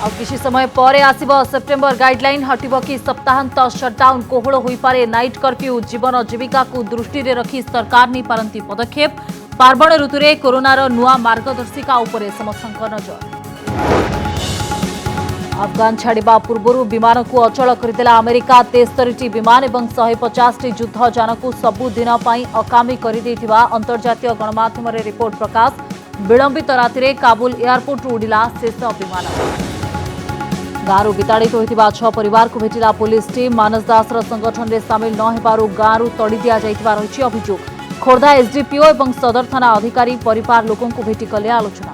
आ किछि समय पर आसिबो सेप्टेम्बर गाइडलाइन हटिबो कि सप्ताहांत शटडाउन कोहळ होई पारे नाइट कर्फ्यू जीवन जीविका को दृष्टि रे रखी सरकार नहीं पारंती पदक्षेप पार्वण ऋतुरे कोरोनार नुआ मार्गदर्शिका उपरे समस्तक नजर। अफगान छाड़ा पूर्व विमान को अचल करदेला अमेरिका 73 विमान और 150 युद्ध जान को सबुदिन अकामी कर अंतर्जातीय गणमाध्यम रिपोर्ट प्रकाश विलंबित राति काबुल एयरपोर्ट उड़िला शेष विमान। गांव विताड़ित होता 6 परिवार को भेटिला पुलिस टीम मानस दासर संगठन में सामिल न होबारु गांव तड़ी दि रही अभियोग खोर्धा एसडीपीओ और सदर थाना अधिकारी परिवार लोकों को भेटी कले आलोचना।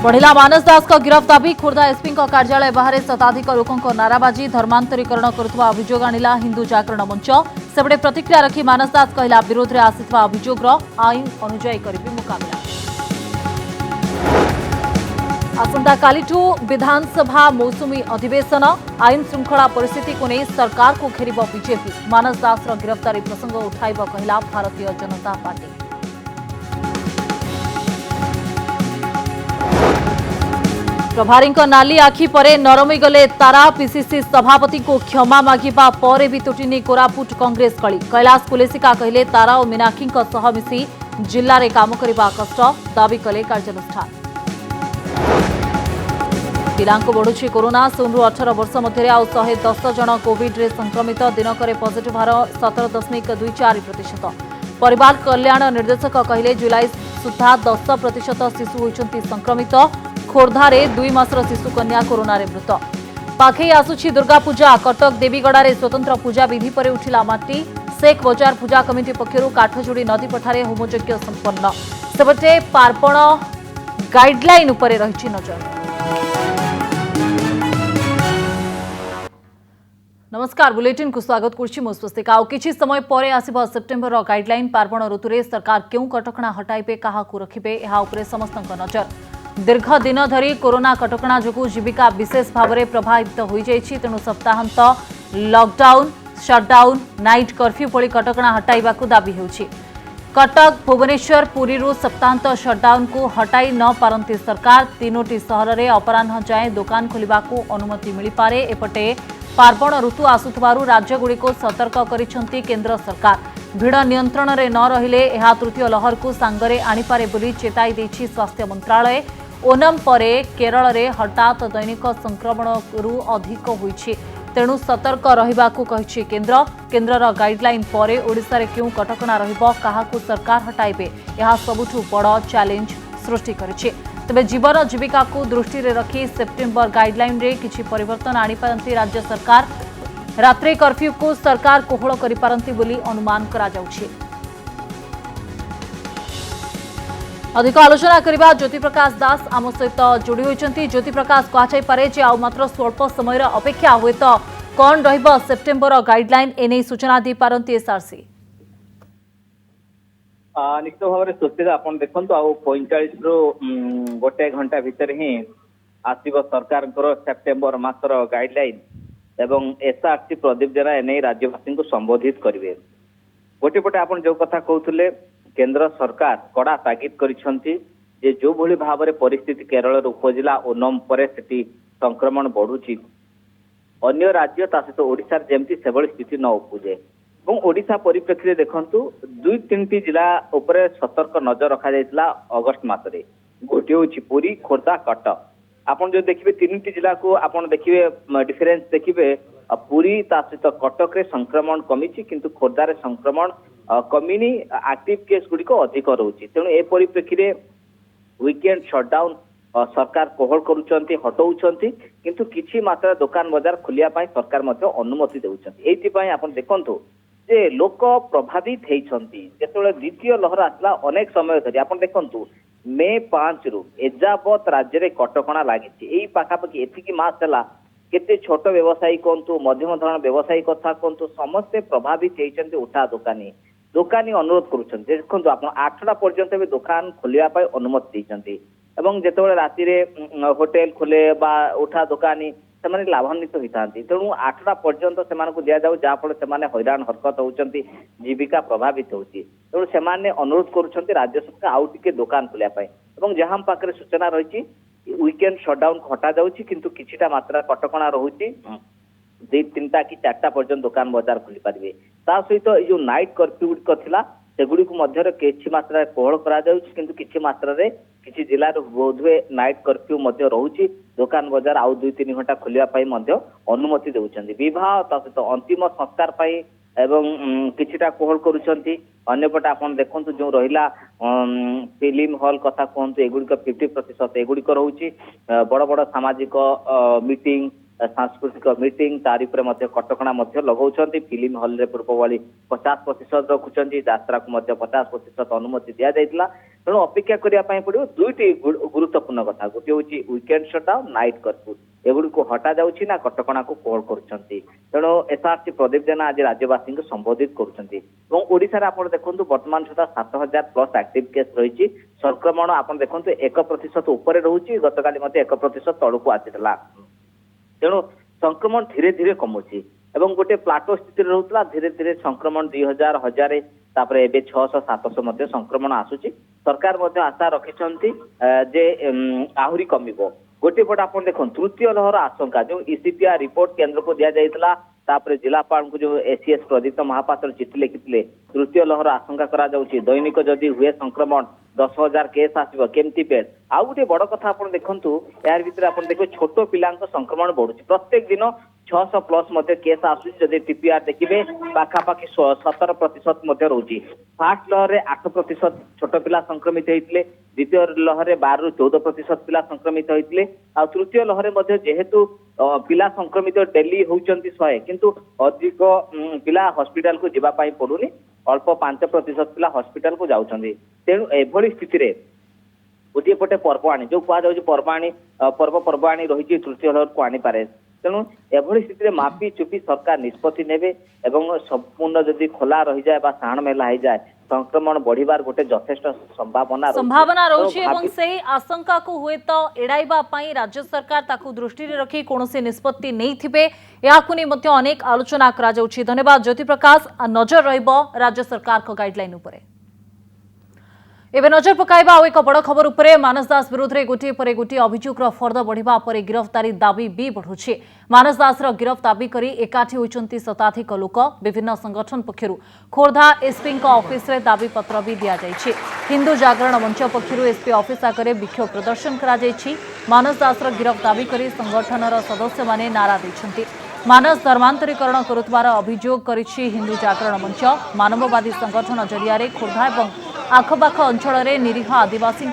बढ़िला मानस दास का गिरफ्त दाबी खोर्धा एसपी कार्यालय बाहर शताधिक लोकों नाराबाजी धर्मांतरीकरण करुवा अभियोग आनिला हिंदू जागरण मंच सेपटे प्रतिक्रिया रखी मानस दास कहला विरोध में आसिथिबा अभियोगर आईन अनुजाई करिबी मुकाबला। आसंता कालिठू विधानसभा मौसुमी अधिवेशन आईन श्रृंखला परिस्थिति को नहीं सरकार को घेरिब बीजेपी मानस दास गिरफ्तारी प्रसंग उठाइब कहला भारतीय जनता पार्टी। प्रभारी नाली आखि परे नरमी गले तारा पीसीसी सभापति को क्षमा मागिबा परे भी तुटिनी कोरापुट कांग्रेस कली कैलाश कुलेसिका कहले तारा और मीनाक्षी सह मिसी जिल्ला रे काम करिबा कष्ट दाबी कले कार्यानुष्ठान। पिलांको बढ़ुछि कोरोना 16 वर्ष मध्य आउ 110 जन कोविड रे संक्रमित दिनकरे पॉजिटिव हार 17.24%। परिवार कल्याण निर्देशक कहले जुलाई सुधा 10% शिशु होइछन्ति संक्रमित खोर्धारे 2 मासर शिशु कन्या कोरोना रे मृत। पाखे आसुछि दुर्गा पूजा कटक देवीगढ़ स्वतंत्र पूजा विधि पर उठिला माटी शेख बजार पूजा कमिटी पक्षरु काठजोड़ी नदी पठारे होमयज्ञ संपन्न सेपटे पार्वण गाइडलाइन उपरे रहिछि नजर। नमस्कार बुलेटिन को स्वागत करछि मो स्वस्तिका किछि समय पर आसिबो सेप्टेम्बर गाइडलाइन पार्वण ऋतुरे सरकार केउ कटकणा हटाइबे काहाकू रखिबे एहा उपरे समस्तक नजर। दीर्घ दिन धरी कोरोना कटकणा जोगु जीविका विशेष भाव में प्रभावित हो जाइछि तेणु सप्ताहांत लॉकडाउन शटडाउन नाइट कर्फ्यू भली कटकणा हटाइबाकू दाबी हेउछि। कटक भुवनेश्वर पुरी सप्ताहांत शटडाउन को हटाई न पारंती सरकार तीनोटी सहर में अपराह जाए दुकान खोलिबाकू अनुमति मिल पारे एपटे पार्वण ऋतु आसुथबारु राज्यगुड़ी को सतर्क करिसेंती केंद्र सरकार भिड़ नियंत्रण में न रहिले एहा तृतीय लहर को सांगरे आनिपारे बोली चेताई देछि स्वास्थ्य मंत्रालय। ओनम परे केरल रे हठात दैनिक संक्रमण अधिक होइछि तेणु सतर्क रहिबाकू कहिछि केंद्र। केंद्रर गाइडलाइन परे ओडिशा रे क्यों कटकणा रहिबो काहाकू सरकार हटाइबे एहा सबुठु बड़ चैलेंज सृष्टि करिछि। तबे जीवन जीविका को दृष्टि रे रखी सेप्टेम्बर गाइडलाइन रे किछि परिवर्तन आनि पारंती राज्य सरकार रात्रि कर्फ्यू को सरकार कोहळ करि पारंती बोली अनुमान करा जाउछि। अधिक आलोचना करबा ज्योति प्रकाश दास आम सहित जोड़ी होइछन्ती। ज्योति प्रकाश कहा पारे जे आउ मात्र स्वल्प समय अपेक्षा हुए तो कौन रहिबो सेप्टेम्बर गाइडलाइन एने सूचना दी पारंती एसआरसी। निश्चित भाव में सुस्थित आप देखो आ 45 रु गोटे घंटा भितर ही आसब सरकार सेप्टेम्बर मासर गाइडलाइन एवं एसआरसी प्रदीप जेना एने राज्यवासी को संबोधित करेंगे। गोटे पटे आप जो कथा कहते केंद्र सरकार कड़ा तागिद करिसेंती जे जो भली भाव में परिस्थिति केरल उपजिला ओनम पर सेठी संक्रमण बढ़ुची अन्य राज्य ता सहित ओडिशा जेमती सेभली स्थिति न उपजे और ओडिशा परिप्रेक्षी देखंतु 2-3 जिला उपरे सतर्क नजर रखा जायतिला अगस्त मासरे गोटे होची पुरी खोर्धा कटक। आपन जो देखिबे 3 जिला को आपन देखिबे डिफरेंस देखिबे पुरी ता सहित कटक रे संक्रमण कमिची किंतु खोर्धा रे संक्रमण कमिनी एक्टिव केस गुडी को अधिक रहउची तेणु ए परिप्रेक्षी रे वीकेंड शटडाउन सरकार कोहल करूचंती हटाउचंती किंतु किछि मात्रा दुकान बाजार खुलिया पाई सरकार मध्य अनुमति देउचंती। एथि पाई आपन देखंतु जे लोक प्रभावित हेइछंती जेतोले द्वितीय लहर आसला अनेक समय धरि आपन देखंतु मे 5 रु एजाबत राज्य रे कटकणा लागिछि एई पाखापाखि एथिकी मास हला केते छोट व्यवसायी कोंतु मध्यम धरण व्यवसायी कथा कोंतु समस्त प्रभावित हेइछंती उठा दुकानी अनुरोध करूछंती देखंतु आपन 8टा पर्यंत भी दुकान खोलिया पाई अनुमति देइछंती एवं जेतोले राति रे होटल खोले बा उठा दुकानी से लाभान्वित होता तेणु 8टा पर्यंत से दिया जाऊ जहाँफल से हैरान हरकत होती जीविका प्रभावित होती तेणु से अनुरोध कर राज्य सरकार आउ टे दुकान खोलिया ଏବଂ ଯାହା ଆମ ପାଖରେ ସୂଚନା ରହିଛି वीकेंड शटडाउन हटा जाउछि किंतु किछिटा मात्रा कटकणा रहुछि 2-3टा कि 4टा पर्यंत दुकान बाजार खुली पारिबे ता सहित ए जो नाइट कर्फ्यू गुड़िक थिला सेगुड़ी को मध्य किछि मात्रा कोहल करा जाउछि किंतु किछि मात्रा रे किछि जिल्ला रो बोधवे नाइट कर्फ्यू मध्य रहुछि दुकान बाजार आउ 2-3 घंटा खुलिया पाई मध्य अनुमति देउछन्ती विवाह ता सहित अंतिम संस्कार पाई एवं किछिटा कोहल करूछन्ती अन्यपटे आपण देखंतु जो रहिला फिल्म हॉल कथा कहंतु एगुड़ी 50% एगुड़ी रहउछि बड़ बड़ सामाजिक मीटिंग सांस्कृतिक मीटिंग तारी पर मध्य कटकणा मध्य लगाउछन्ती फिल्म हॉल रे पूर्व वाली 50% रखुछन्ती यात्रा को मध्य 50% अनुमति दिया जायतिला तेणु अपेक्षा करिया पई पड़ियो दुईटी गुरुत्वपूर्ण कथा गोटे होछि वीकेंड शटडाउन नाइट कर्फ्यू एगुड़ी को हटा जाउछि ना कटकणा को कोहल करूछन्ती तेणु एसआरसी प्रदीप जेना आज राज्यवासी को संबोधित करूछन्ती एवं ओडिसा रे आपण देखंतु वर्तमान सुधा 7000 प्लस एक्टिव केस रहिछि संक्रमण आपण देखंतु 1% ऊपर रहउछि गतकाली मते 1% तळକୁ आसीतला तेणु संक्रमण धीरे धीरे कमुची एवं गोटे प्लाटो स्थिति रहउतला धीरे धीरे संक्रमण 2000 हजार तापर एबे 600-700 मध्य संक्रमण आसुची सरकार मध्य आशा रखिछन्ती जे आहुरी कमिबो गोटे पट आपण देखो तृतीय लहर आशंका जो ईसीपीआर रिपोर्ट केंद्र को दिया जाइतला तापर जिलापाल को जो एसीएस प्रदीप महापात्र चिठी लिखिथिले तृतीय लहर आशंका करा जाउची दैनिक जदि हुए संक्रमण 10,000 केस आसीबो केमती बेड आउ गोटे बड़ कथा आपण देखंतु यार भीतर आपण देखो छोट पिलांक संक्रमण बढ़ुची प्रत्येक दिन 600 प्लस मध्य केस आसुची जदि टीपीआर देखिबे पाखापाखि 17% मध्य रहउची फर्स्ट लहर रे 8% छोट पिला संक्रमित हेतिले द्वितीय लहर रे 12 ରୁ 14% पिला संक्रमित होइतिले आ तृतीय लहर मध्ये जेहेतु पिला संक्रमित डेली होउचंती 100 किंतु अधिक पिला हॉस्पिटल को जिबा पाई पडुनी अल्प 5% पिला हॉस्पिटल को जाउचंदी तेणु एभली स्थिति रे गोटे पटे पर्वाणी जो कहा जाउची पर्वाणी रही तृतीय लहर को आनी पारे तेणु एभली स्थिति रे मापी चुपी सरकार निष्पत्ति नेबे एवं संपूर्ण जदि खोला रही जाए बा साण मेला हो जाए संक्रमण बढ़िबार गोटे यथेष्ट संभावना रहुछि एवं सेही आशंका को हुए तो एडाइबा पई राज्य सरकार ताकू दृष्टि रे रखी कोनोसी निष्पत्ति नै थिबे याकु नै मध्य अनेक आलोचना करा जाउछि धन्यवाद ज्योति प्रकाश नजर रहइबो राज्य सरकार को गाइडलाइन उपरे एवं नजर पकाइबा और एक बड़ खबर उपरे मानस दास विरोध में गोटे पर गोटे अभियोग फर्द बढ़िबा पर गिरफ्तारी दाबी भी बढ़ुछि मानस दास गिरफ दाबी करी एकाठी होइचंती शताधिक लोक विभिन्न संगठन पक्षरु खोर्धा एसपी ऑफिस रे दाबी पत्र भी दिया जाइछि हिंदू जागरण मंच पक्षरु एसपी ऑफिस आगे विक्षोभ प्रदर्शन करा जाइछि मानस दास गिरफ दाबी करी संगठनर सदस्य माने नारा दैछंती मानस धर्मांतरीकरण करुवार अभियोग करिछि हिंदू जागरण मंच मानववादी संगठन जरिया खोर्धा और आखपाख अंचल निरीह आदिवासी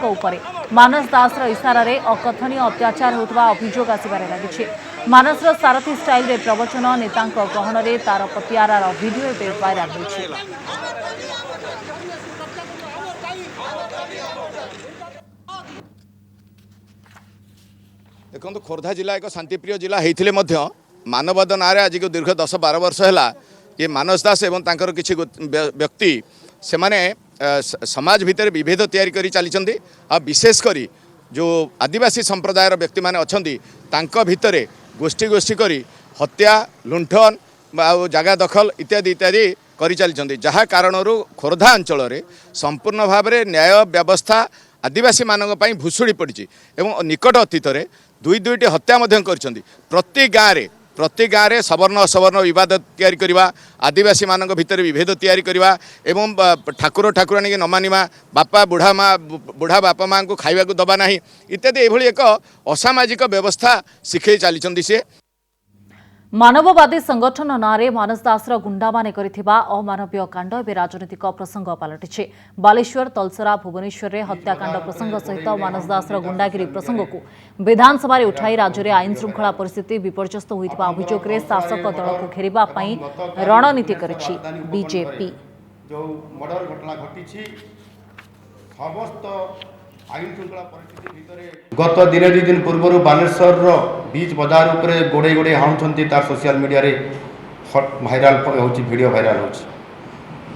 मानस दास इशारा रे अकथनीय अत्याचार होता अभियोग आसबार लगी मानस सारथी स्टाइल रे प्रवचन नेता गहन में तार पतियारार भिडियो एवं भाइराल होइछि। देखो खोर्धा जिला एक शांतिप्रिय जिला होते मानववाद ना आज दीर्घ 10-12 वर्ष है ये मानस दास एवं तांकर किछि व्यक्ति से माने समाज भितर विभेद तैयारी करी चली आ विशेषकर जो आदिवासी संप्रदायर व्यक्ति माने अछंती तांको भितरे गोष्ठी गोष्ठी करी हत्या लुंठन जगह दखल इत्यादि इत्यादि करी चली जहाँ कारण खोर्धा अंचल रे संपूर्ण भाव में न्याय व्यवस्था आदिवासी मानक पई भुसुड़ी पड़ी एवं निकट अतीत में दुईटी हत्या कर प्रति गाँव में सवर्ण असवर्ण विवाद तैयारी करवा आदिवासी मानक भितर विभेद तैयारी करवा एवं ठाकुर ठाकुराणी के न मानिबा बापा बुढ़ा बापा माँ को खाइबा को दबा नहीं इत्यादि एभली एक असामाजिक व्यवस्था शिखे चली सी मानववादी संगठन नारे मानस दासर गुंडा माने करिथिबा अमानवीय कांड एवं राजनीतिक प्रसंग पलटिछि बालेश्वर तलसरा भुवनेश्वर रे हत्याकांड प्रसंग सहित मानस दासर गुंडागिरी प्रसंग को विधानसभा रे उठाई राज्य में आईन श्रृंखला परिस्थिति विपर्यस्त होइथिबा अभियोग रे शासक दल को घेरिबा पई रणनीति करिछि बीजेपी जो मर्डर घटना घटिछि समस्त आईन श्रृंखला परिस्थिति भितरे गत दिन 2 दिन पूर्व बालेश्वर बीच बाजार उपरे गोड़े गोड़े हाणुंट तार सोशल मीडिया रे भाइराल होची वीडियो भाइराल होची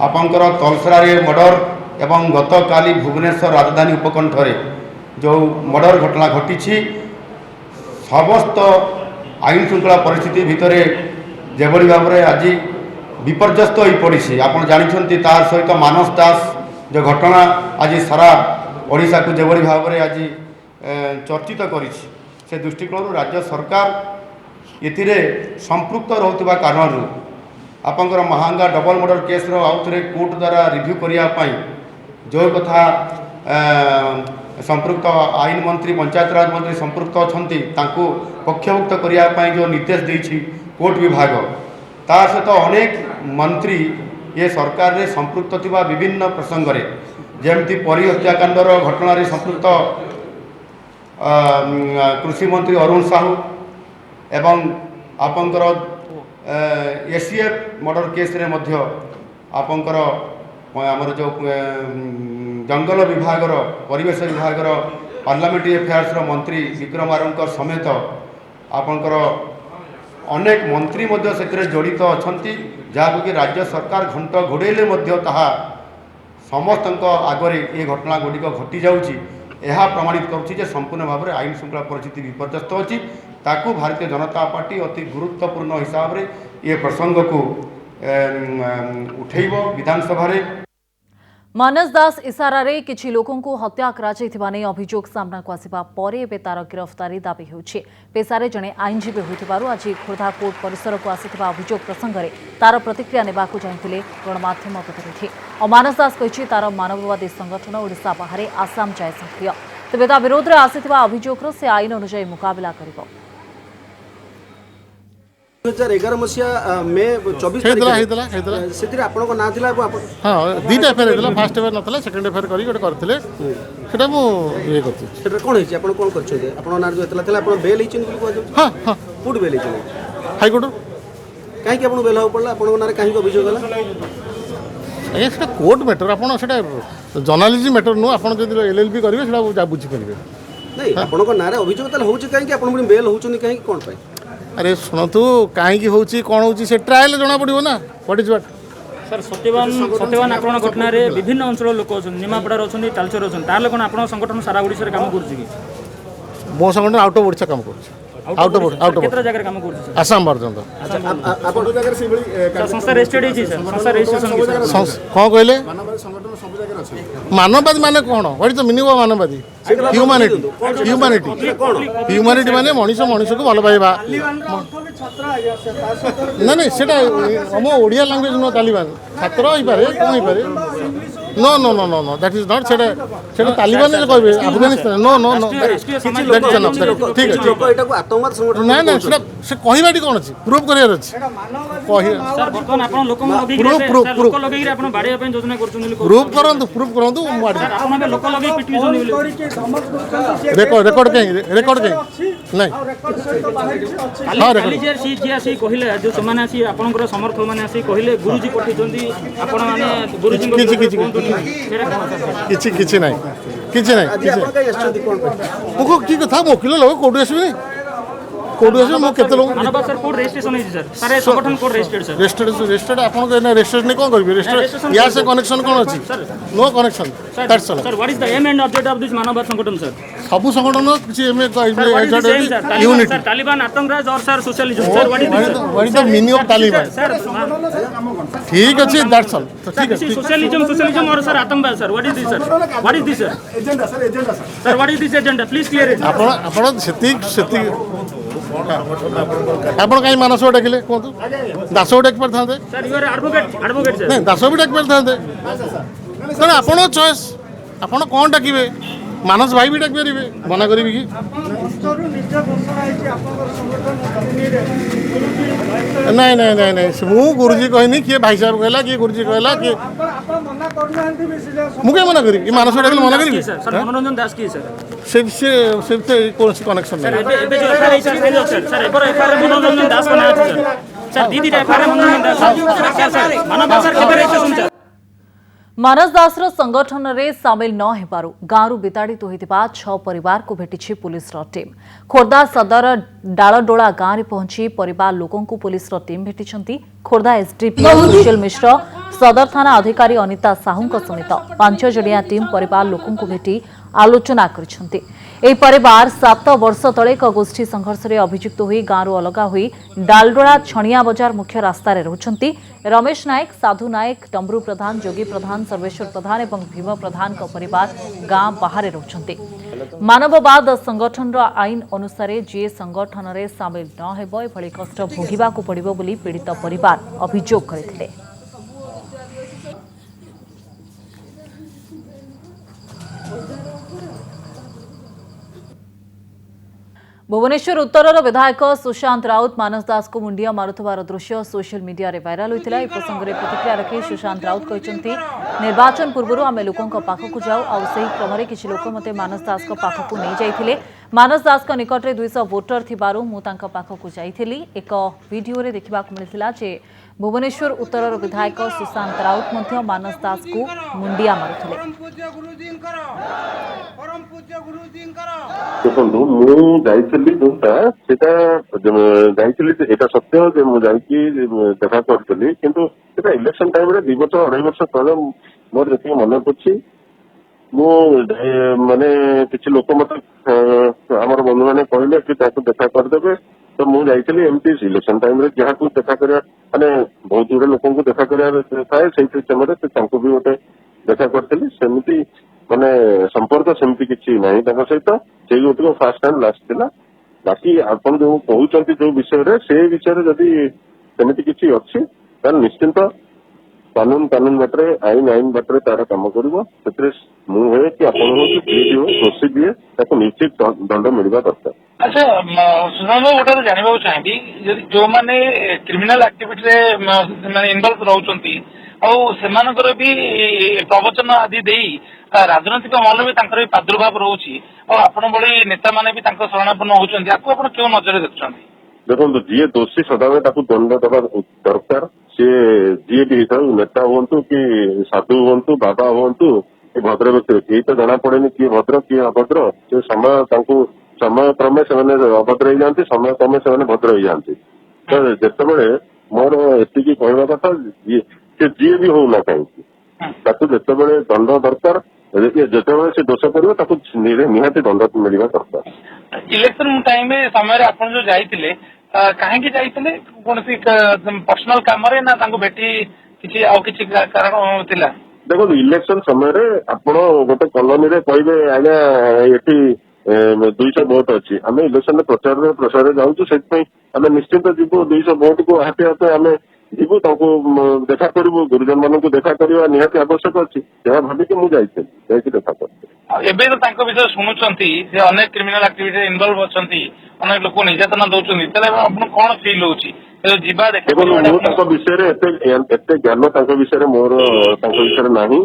आपंकर तलसरा रे मर्डर एवं गत काली भुवनेश्वर राजधानी उपकंठ रे जो मर्डर घटना घटी समस्त आईन श्रृंखला परिस्थिति भितरे जेभली भाव में आज विपर्यस्त हो पड़ी आप जानते तार सहित मानस दास जो घटना आज सारा ओडिशा को जेभली भाव में आज चर्चित करी से दृष्टिकोण राज्य सरकार एथिरे संपृक्त रहउथिबा कारणरू आपंकर महांगा डबल मर्डर केस रो आउ थे कोर्ट द्वारा रिव्यू करने जो कथा संपृक्त आईन मंत्री पंचायत राज मंत्री संपृक्त अच्छी पक्षभुक्त करने जो निर्देश देछि कोर्ट विभाग ता सहित अनेक मंत्री ये सरकार रे संपृक्त थिबा विभिन्न प्रसंग रे जेमती परी हत्याकांडर घटना संपृक्त कृषि मंत्री अरुण साहू एवं आपंकर एसीएफ मर्डर केस रे मध्य आपंकर आमर जो जंगल विभागर परिवेश विभागर पार्लियामेंट्री अफेयर्स रो मंत्री विक्रम आरंकर समेत आपंकर अनेक मंत्री मध्य से जड़ित अछंती जहाँ कि राज्य सरकार घंट घोड़े ताहा समस्त आगरे ये घटना गुड़िक घटी जाऊँगी यह प्रमाणित करुच्ची संपूर्ण भाव में आईन श्रृंखला परिस्थिति विपर्यस्त अच्छी ताकू भारतीय जनता पार्टी अति गुरुत्वपूर्ण हिसाब से ये प्रसंग को उठेब विधानसभा रे। मानस दास इशारे किछि लोकों को हत्या कराଯାଇଥିବା नै अभियोग सामना को आसिबा परे एबे तार गिरफ्तारी दाबी हेउछि। पेशारे जणे आईनजीवी होइथिबारु आज खोर्धा कोर्ट परिसर को आसिथिबा अभियोग प्रसंग रे तार प्रतिक्रिया नेबाकू जाइथिले गणमाध्यम प्रतिनिधि। मानस दास कहिछि तार मानववादी संगठन ओडिशा बाहरे आसाम जाय सक्रिय तेबे ता विरोध रे आसिथिबा अभियोग से आईन अनुसार मुकाबला करिबो। 2011 मसीहा मे 24 से आपन को ना थिला हां दीटा एफआईआर हेतला फर्स्ट एफआईआर नथला सेकंड एफआईआर करी गोटे करथिले सेटा मु ये करथि सेटा कोन हेछि आपन कोन करछो आपन नार जो हेतला थिला आपन बेल हिचिन बोली कहजो हां हां कोड बेल हिचिन हाई कोर्ट काहे कि आपन बेल हो पड़ला आपन नार काहे को अभियोग हला ए सेटा कोर्ट मैटर आपन सेटा जर्नलिज्म मैटर नो आपन जदि एलएलबी करिवे सेटा बुझी परिवे नहीं आपन को नार अभियोग तल होछि काहे कि आपन पुनी बेल होछुनी काहे कि कोन पाई अरे शुणु कहीं होची कौन होची से ट्रायल जना पड़ो ना what is what sir Satyavan आक्रमण घटना रे विभिन्न अंचल लोक अछन निमापड़ार अछन तालचर अछन ताले कोन आपण संगठन सारा ओडिसा रे काम करछि कि मो संगठन आउट ऑफ ओडिसा काम करछि आउट ऑफ केतरा जगह काम करछि आसाम पर्यंत आपण जगह से बड़ी संस्था रजिस्टर्ड है सर संस्था रजिस्ट्रेशन कौन कहले मानववादी माने कौन what is the meaning of मानववादी ह्यूमैनिटी माने मनीष को भल पाइबा नहीं सेटा हम ओडिया लैंग्वेज नो तालिबान छात्र होई पारे कोन होई पारे no no no no no that is not सेटा तालिबान जे कहबे Afghanistan no no no that is not ठीक है लोक एटा को आतंकवाद संगठन ना ना सेटा से कहबाटी कोन अछि प्रूफ करियर अछि कहि सर बर्तमान आपण लोक लगे सर लोक लगे रे आपण बाडे पे योजना करछन प्रूफ करंतु सर आपण लोक लगे पिटि जोनी रेकॉर्ड कहीं नहीं काली जे सी आसी कहिले जो समान आसी आपनकर समर्थक माने आसी कहिले गुरुजी पठि जंदी आपण माने गुरुजी किछि नहीं आज आपण का यस्ति कोन पे मुको की कथा मोकिलो लोग कोड आसबे कोड आसबे मो केते लोग मानव सर कोड रजिस्ट्रेशन है सर सारे संगठन कोड रजिस्टर्ड सर रजिस्टर्ड आपन के रजिस्टर्ड नहीं कोन करबे रजिस्टर्ड या से कनेक्शन कोन अछि no connection that's all sir what is the aim and object of this मानव संगठन सर सब संगठन किछि aim agent unity sir Taliban आतंकवाद और sir socialism sir what is the meaning of Taliban sir ठीक अछि दैट्स ऑल ठीक है सोशलिज्म और सर आतंकवाद sir what is this sir what is this sir agenda sir what is this agenda please clear it आपण सेती आपण कहीं मानस डाकिले कहतु दास डाक पारे sir you are advocate sir नहीं दास भी डाक पारे सर आपण चॉइस आपण कौन डाकिबे मानस भाई भी डाक पारे मना करी कि नहीं नहीं नहीं नहीं मु गुरुजी कहनी किए भाई साहब कहला कि गुरुजी कहला कि मुझे मना करी मानस डाक मना करी सर मनोरंजन दास की सर से कौन कनेक्शन सर एबे जो एफआईआर सर एबर एफआईआर मनोरंजन दास बना सर दीदी एफआईआर मनोरंजन दास सर मानव सर केबे रजिस्ट्रेशन सर मानस दास संगठन रे सामिल न हेबारु गाँव विताड़ित होइतिबा 6 परिवार को भेटिछि पुलिस टीम। खोर्धा सदर डालडोला गाँव में पहुंची परिवार लोकों को पुलिस टीम भेटिछंती। खोर्धा एसडीपी सुशील मिश्र सदर थाना अधिकारी अनिता साहू समेत 5 जणिया टीम परिवार लोकों को भेटी आलोचना करिसेंति। एही परिवार 7 वर्ष तले एक गोष्ठी संघर्ष रे अभियुक्त होई गांरू अलगा होई डालडोळा छणिया बजार मुख्य रास्ता रे रहउछंती। रमेश नायक, साधु नायक, डम्बरू प्रधान, जोगी प्रधान, सर्वेश्वर प्रधान एवं भीम प्रधान का परिवार गां बाहर रहउछंती। मानववाद संगठन रो आईन अनुसार जे संगठन रे शामिल न हेबो एभली कष्ट भोगिबा को पड़िबो बोली पीड़ित परिवार अभियोग करथिले। भुवनेश्वर उत्तर विधायक सुशांत राउत मानस दास को मुंडिया मारुथबार दृश्य सोशल मीडिया रे वायरल होइतिला। ए प्रसंग रे प्रतिक्रिया रखी सुशांत राउत कहचंती निर्वाचन पूर्व आमे लोकन को पाखकु जाऊ आ सही क्रम रे किछि लोक मते मानस दास को पाखकु नै जाइथिले। मानस दास को निकट रे 200 वोटर थिबारु मु तांका पाखकु जाइथिली। एक वीडियो रे देखिबा को मिलिथिला जे भुवनेश्वर उत्तर विधायक सुशांत राउत मध्य मानस दास को मुंडिया मारुथिले। ଦେଖନ୍ତୁ ମୁଁ ଯାଇଥିଲି ଯୋଉଟା ସେଟା ଯାଇଥିଲି ଏଇଟା ସତ୍ୟ ଯେ ମୁଁ ଯାଇକି ଦେଖା କରିଥିଲି କିନ୍ତୁ ସେଟା ଇଲେକ୍ସନ ଟାଇମରେ 2 ବର୍ଷ 2.5 ବର୍ଷ ତଳେ ମୋର ଯେତିକି ମନେ ପଡୁଛି ମୁଁ ମାନେ କିଛି ଲୋକ ମତେ ଆମର ବନ୍ଧୁମାନେ କହିଲେ କି ତାକୁ ଦେଖା କରିଦେବେ ତ ମୁଁ ଯାଇଥିଲି ଏମିତି ଇଲେକ୍ସନ ଟାଇମରେ ଯାହାକୁ ଦେଖା କରିବା ମାନେ ବହୁତ ଗୁଡେ ଲୋକଙ୍କୁ ଦେଖା କରିବା ଥାଏ ସେଇ ସମୟରେ ତାଙ୍କୁ ବି ଗୋଟେ ଦେଖା କରିଥିଲି ସେମିତି ମାନେ ସମ୍ପର୍କ ସେମିତି କିଛି ନାହିଁ ତାଙ୍କ ସହିତ ସେଇ ଗୋଟିକ ଫାର୍ଷ୍ଟ ଟାଇମ୍ ଲାଷ୍ଟ ଥିଲା। ବାକି ଆପଣ ଯୋଉ କହୁଛନ୍ତି ଯୋଉ ବିଷୟରେ ସେ ବିଷୟରେ ଯଦି ସେମିତି କିଛି ଅଛି ତାହେଲେ ନିଶ୍ଚିନ୍ତ କାନୁନ ବାଟରେ ଆଇନ ବାଟରେ ତାର କାମ କରିବ। ସେଥିରେ ମୁଁ ହୁଏ କି ଆପଣ ହଉ କି ଯିଏ ବି ହଉ ଦୋଷୀ ଦିଏ ତାକୁ ନିଶ୍ଚିତ ଦଣ୍ଡ ମିଳିବା ଦରକାର। ଆଚ୍ଛା ସୁନାମ ଗୋଟେ ଜାଣିବାକୁ ଚାହିଁବି ଯଦି ଯୋଉମାନେ କ୍ରିମିନାଲ ଆକ୍ଟିଭିଟିରେ ମାନେ ଇନଭଲ୍ଭ ରହୁଛନ୍ତି ଆଉ ସେମାନଙ୍କର ବି ପ୍ରବଚନ ଆଦି ଦେଇ ରାଜନୈତିକ ମହଲ ବି ତାଙ୍କର ବି ପ୍ରାଦୁର୍ଭାବ ରହୁଛି ଆଉ ଆପଣ ଭଳି ନେତା ମାନେ ବି ତାଙ୍କ ଶରଣାପନ୍ନ ହଉଛନ୍ତି ଆକୁ ଆପଣ କେଉଁ ନଜରରେ ଦେଖୁଛନ୍ତି? ଦେଖନ୍ତୁ ଯିଏ ଦୋଷୀ ସଦାବେଳେ ତାକୁ ଦଣ୍ଡ ଦେବା ଦରକାର। ସିଏ ଯିଏ ବି ହେଇଥାଉ ନେତା ହୁଅନ୍ତୁ କି ସାଧୁ ହୁଅନ୍ତୁ ବାବା ହୁଅନ୍ତୁ କି ଭଦ୍ର ବ୍ୟକ୍ତି କେହି ତ ଜଣା ପଡେନି କିଏ ଭଦ୍ର କିଏ ଅଭଦ୍ର। ସେ ସମୟ କ୍ରମେ ସେମାନେ ଅଭଦ୍ର ହେଇଯାଆନ୍ତି ସମୟ କ୍ରମେ ସେମାନେ ଭଦ୍ର ହେଇଯାଆନ୍ତି। ତ ଯେତେବେଳେ ମୋର ଏତିକି କହିବା କଥା ଯିଏ ବି ହଉନା କାହିଁକି ତାକୁ ଯେତେବେଳେ ଦଣ୍ଡ ଦରକାର ଯେତେବେଳେ ସେ ଦୋଷ କରିବ ତାକୁ ନିହାତି ଦଣ୍ଡ ମିଳିବା ଦରକାର। ଇଲେକ୍ସନ ଟାଇମ ସମୟରେ ଆପଣ ଯୋଉ ଯାଇଥିଲେ କାହିଁକି ଯାଇଥିଲେ କୌଣସି ପର୍ସନାଲ କାମରେ ନା ତାଙ୍କୁ ଭେଟି କିଛି ଆଉ କିଛି କାରଣ ଥିଲା? ଦେଖନ୍ତୁ ଇଲେକ୍ସନ ସମୟରେ ଆପଣ ଗୋଟେ କଲୋନୀରେ କହିବେ ଆଜ୍ଞା ଏଠି 200 ଭୋଟ ଅଛି ଆମେ ଇଲେକ୍ସନରେ ପ୍ରଚାରରେ ଯାଉଛୁ ସେଥିପାଇଁ ଆମେ ନିଶ୍ଚିନ୍ତ ଯିବୁ 200 ଭୋଟକୁ ହାତେଇବା ପାଇଁ ଆମେ ଯିବୁ ତାଙ୍କୁ ଦେଖା କରିବୁ ଗୁରୁଜନ ମାନଙ୍କୁ ଦେଖା କରିବା ନିହାତି ଆବଶ୍ୟକ ଅଛି ଏହା ଭାବିକି ମୁଁ ଯାଇକି ଦେଖା କରିଥିଲି। ଏବେ ତ ତାଙ୍କ ବିଷୟରେ ଶୁଣୁଛନ୍ତି ଯେ ଅନେକ କ୍ରିମିନାଲ ଆକ୍ଟିଭିଟିରେ ଇନଭଲ୍ଭ ଅଛନ୍ତି ଅନେକ ଲୋକ ନିର୍ଯାତନା ଦଉଛନ୍ତି ତାହେଲେ ଆପଣଙ୍କୁ କଣ ଫିଲ୍ ହଉଛି ଯିବା ଦେଖା? ମୁଁ ତାଙ୍କ ବିଷୟରେ ଏତେ ଜ୍ଞାନ ତାଙ୍କ ବିଷୟରେ ମୋର ତାଙ୍କ ବିଷୟରେ ନାହିଁ।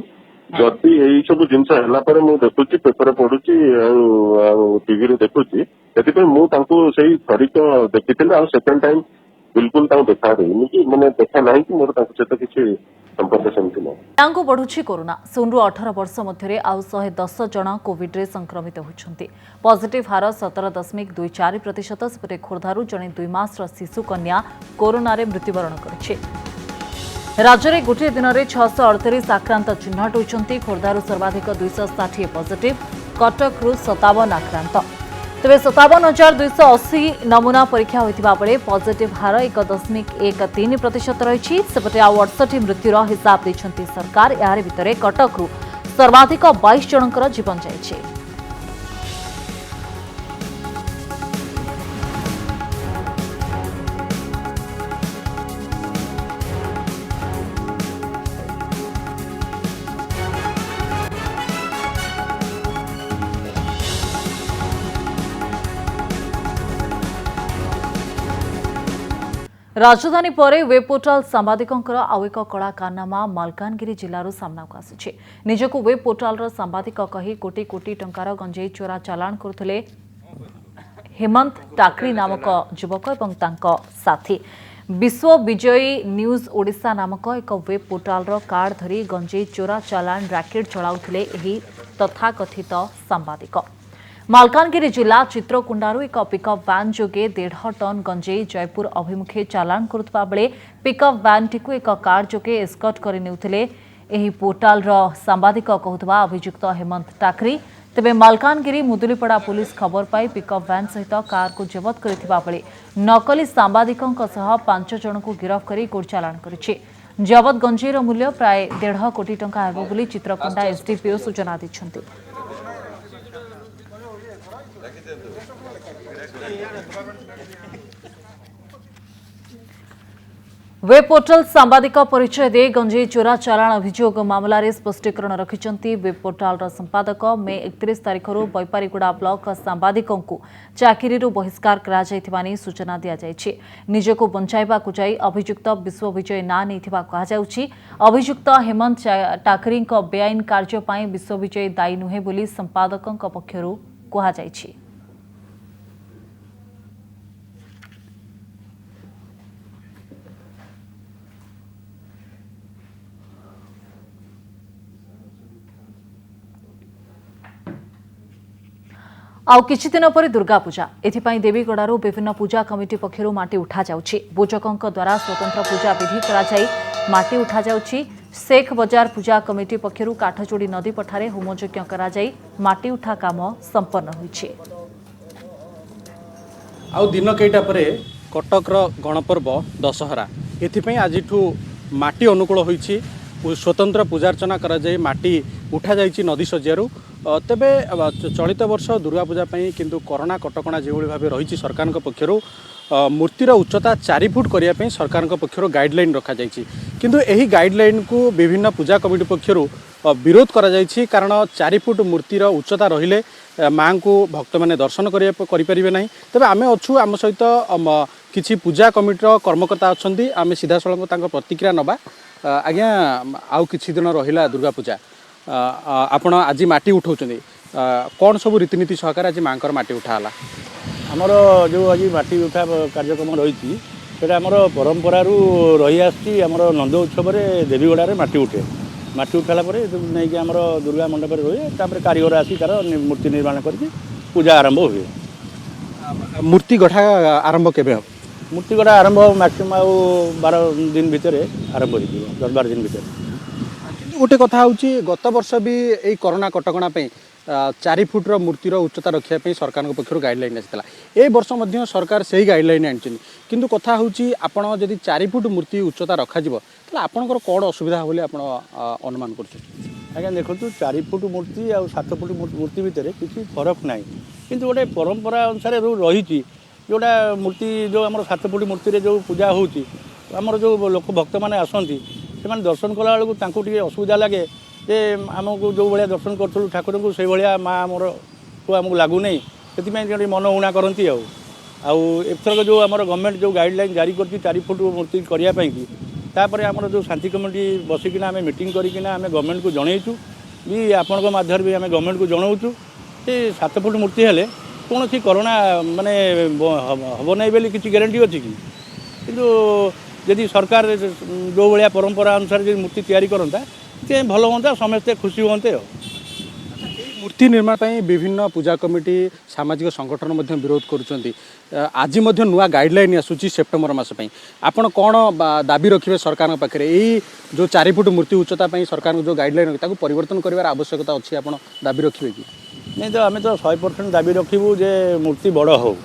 ଯଦି ଏଇ ସବୁ ଜିନିଷ ହେଲା ପରେ ମୁଁ ଦେଖୁଛି ପେପରରେ ପଢୁଛି ଆଉ ଟିଭିରେ ଦେଖୁଛି ସେଥିପାଇଁ ମୁଁ ତାଙ୍କୁ ସେଇ ଥରିକ ଦେଖିଥିଲି ଆଉ ସେକେଣ୍ଡ ଟାଇମ୍ बिल्कुल देखा रही कि मैंने देखा नहीं कि मोर सहित किसी संपर्क सेमती नहीं। बढ़ुछि कोरोना 16 ରୁ 18 वर्ष मध्य आउ 110 जन कोविड रे संक्रमित होइछन्ति। पॉजिटिव हार 17.24%। सेपटे खोर्धारू जने 2 मासर शिशु कन्या कोरोना रे मृत्युवरण करिछि। राज्य में गोटे दिन में 638 आक्रांत चिन्हट होइछन्ति। खोर्धारू सर्वाधिक 260 पॉजिटिव, कटक रु 57 आक्रांत। तेज 57,280 नमूना परीक्षा होता बेले पॉजिटिव हार 1.13% रही। सेपटे आउ 68 मृत्युर हिसाब देछन्ति सरकार। यार भितर कटक रु सर्वाधिक 22 जनकर जीवन जाइछि। राजधानी पर वेब पोर्टाल सांबादिकंकर आउ एक कड़ा कारनामा मालकानगिरी जिल्लारू सामना को आसी। निजक वेब पोर्टाल सांबादिक कही कोटी कोटी टंकार गंजेई चोरा चालाण करुले हेमंत टाकरी नामक युवक और तांको साथी। विश्व विजयी न्यूज ओडिशा नामक एक वेब पोर्टाल कार्ड धरी गंजेई चोरा चालाण रैकेट चलाउथिले एही तथाकथित सांबादिक। मालकानगिरी जिला चित्रकुंडारू एक पिकअप वैन जोगे 1.5 टन गंजेई जयपुर अभिमुखे चालाण करुवा बेले पिकअप वैन टी एक कार जोगे एस्कॉर्ट कर नेउथिले एही पोर्टाल सांबादिक कहूथबा अभियुक्त हेमंत टाकरी। तेबे मालकानगिरी मुदुलीपड़ा पुलिस खबर पाई पिकअप वैन सहित कार को जबत करथिबा बेले नकली सांबादिकों सह 5 जन को गिरफ्त करी कोर्ट चालाण करिछि। जबत गंजेर मूल्य प्राय 1.5 कोटी टंका हेबो बोली चित्रकोंडा एसडीपीओ सूचना दैछन्ति। वेब पोर्टल सांबादिक परिचय दे गंजेई चोरा चालाण अभियोग मामलें स्पष्टीकरण रखिंट वेब पोर्टाल संपादक मे 31 तारिख बैपारीगुड़ा ब्लॉक सांबादिकों चाकरी बहिष्कार कर सूचना दी जाएगी। निजको बंचाइबा जाई अभियुक्त विश्वविजय ना नहीं अभियुक्त हेमंत टाकरी बेआईन कार्य विश्वविजय दायी नुहे बोली संपादकों पक्षर कहुई। आउ किछि दिन पर दुर्गा पूजा एथिपाई देवीगड़ारू विभिन्न पूजा कमिटी पक्षरु माटी उठा जाउछि। पूजकों द्वारा स्वतंत्र पूजा विधि करा जाई माटी उठा जाउछि। शेख बजार पूजा कमिटी पक्षरु काठजोड़ी नदी पठारे होमयज्ञ करा जाई माटी उठा काम संपन्न होइछि। आउ दिन कईटा परे कटकर गणपर्व दशहरा एथिपाई आजिठू माटी अनुकूल होइछि। स्वतंत्र पूजार्चना करा जाई माटी उठा जाइछि नदी सज्जारू। तेबे चलित वर्ष दुर्गा पूजा किंतु कोरोना कटकणा जो भाव रही सरकार पक्षर मूर्तिर उच्चता 4 फुट करने सरकार पक्षर गाइडलाइन रखा जाइछि। किंतु यही गाइडलाइन को विभिन्न पूजा कमिटी पक्षर विरोध करा जाइछि कारण 4 फुट मूर्तिर उच्चता रहिले माँ को भक्त मैंने दर्शन करें ना। तेज आम अच्छू आम सहित किसी पूजा कमिटर कर्मकर्ता अच्छा आम सीधा सड़क प्रतिक्रिया नवा। आज्ञा आउ किछि दिन रहिला दुर्गा पूजा आपण आज माटी उठाउछन्ती कौन सब रीतिनीति सहकार आज माँकर माटी उठाला आमर जो आज माटी उठा कार्यक्रम रही आमर परंपरा रही आमर नंद उत्सव देवीगड़ा माटी उठे माटी उठाला नहीं कि आमर दुर्गा मंडप रही तापर कारीगर आसी तार मूर्ति निर्माण करके पूजा आरंभ हुए। मूर्ति गढ़ा आरंभ केबे हो? मूर्ति गढ़ा आरंभ मैक्सिमम 12 दिन भितर आरंभ हो 10-12 दिन भितर। गोटे कथा हूँ गत वर्ष भी यही कोरोना कटकणा 4 फुट्र मूर्तिर उच्चता रखापी सरकार पक्षर गाइडलाइन आसाला। ए वर्ष मध्य सरकार से ही गाइडलाइन आनी किंतु कथा हूँ आपड़ जदि 4 फुट मूर्ति उच्चता रखा आपणकर कौन असुविधा बोले आप अनुमान कर? आज्ञा देखो 4 फुट मूर्ति और 7 फुट मूर्ति भितर किसी फरक ना किंतु गोटे परंपरा अनुसार रही जोटा मूर्ति जो आम 7 फुट मूर्ति जो पूजा होमर जो लोक भक्त मैंने आसती से दर्शन कला बेलू असुविधा लगे जे आमको जो भाया दर्शन करूँ ठाकुर को से भाया माँ आमर को आमको लगुना से मन उणा करती एथरक जो आम गवर्नमेंट जो गाइडलाइन जारी कर 4 फुट मूर्ति करने तापर आमर जो शांति कमिटी बसिकिना आम मीटिंग करिकिना आम गवर्नमेंट को जनईचु भी आपण माध्यम भी आम गवर्नमेंट को जनाऊँ कि 7 फुट मूर्ति हेले कौन सी कोरोना माने हम ना बोली किसी ग्यारंटी अच्छी किंतु यदि सरकार जो भाया परंपरा अनुसार जो मूर्ति तैयारी करता भल हाँ समस्ते खुशी हाँ। मूर्ति निर्माण विभिन्न पूजा कमिटी सामाजिक संगठन विरोध करुँच आज नुआ गाइडलाइन आसूँ सेप्टेम्बर मास आपड़ कौन दाबी रखिए सरकार पाखे यही जो 4 फुट मूर्ति उच्चता सरकार जो गाइडलाइन परिवर्तन कर आवश्यकता अच्छी आप दाबी रखिए कि नहीं? तो आम तो 100% दाबी रखू जे मूर्ति बड़ हो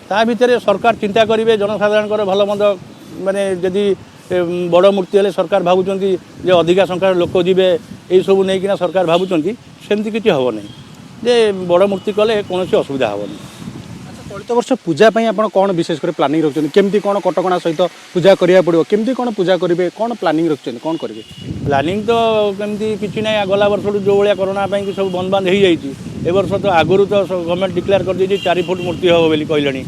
ता भितर सरकार चिंता करेंगे जनसाधारण भल मंद माने जदि बड़ मूर्ति हेले सरकार भावुं जे अधिका संख्यार लोक जी यही सब नहीं सरकार भावुं सेमती किसी हम नहीं जे बड़ मूर्ति कले कौन असुविधा हेनी। चलित वर्ष पूजा आप कौन विशेषकर प्लानिंग रखते केमती कौन कटकणा सहित पूजा करा पड़ो केमती कौन पूजा करेंगे कौन प्लानिंग रखते कौन करेंगे? प्लानिंग तो कमती किसी ना गला वर्ष जो भाया कोरोना सब बंद बांध हो जाए वर्ष तो आगुरी तो गवर्नमेंट डिक्लेयर कर दी 4 फुट मूर्ति हम बोली कहले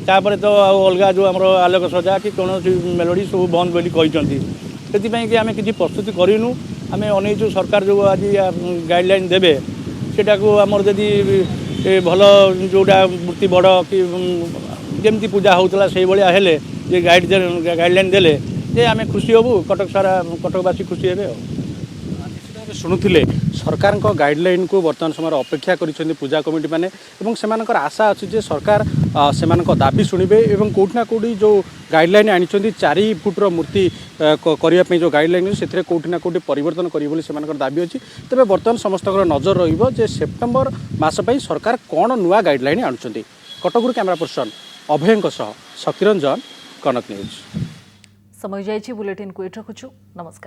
तापर तो अलग जो आम आलोक सजा कि कौन मेलोडी सब बंद बोली कहते से आम किसी प्रस्तुति करूँ आम अनईचु सरकार जो आज गाइडलाइन देवे सेटा को आमर जदि भल जोटा मूर्ति बड़ कि जमी पूजा होता से भाया हेले जे गाइडलाइन देले जे आम खुशी हबू कटक सारा कटकवासी खुशी हे। शुणुले सरकार गाइडलाइन को बर्तमान समय अपेक्षा कर पूजा कमिटी मैंने से आशा अच्छी जे सरकार से दाबी शुणे और कौटना कौटी जो गाइडलाइन आनी 4 फुट्र मूर्ति करने जो गाइडलाइन से कौटिना कौटी परिवर्तन कर दाबी अच्छी तेज बर्तमान समस्त नजर रे सेप्टेम्बर मसपाई सरकार कौन नुआ गाइडलाइन आणुंट कटकू कैमरा पर्सन अभय शक्तिरंजन कनक न्यूज समय जाइए बुलेटिन को एट रखुछु नमस्कार।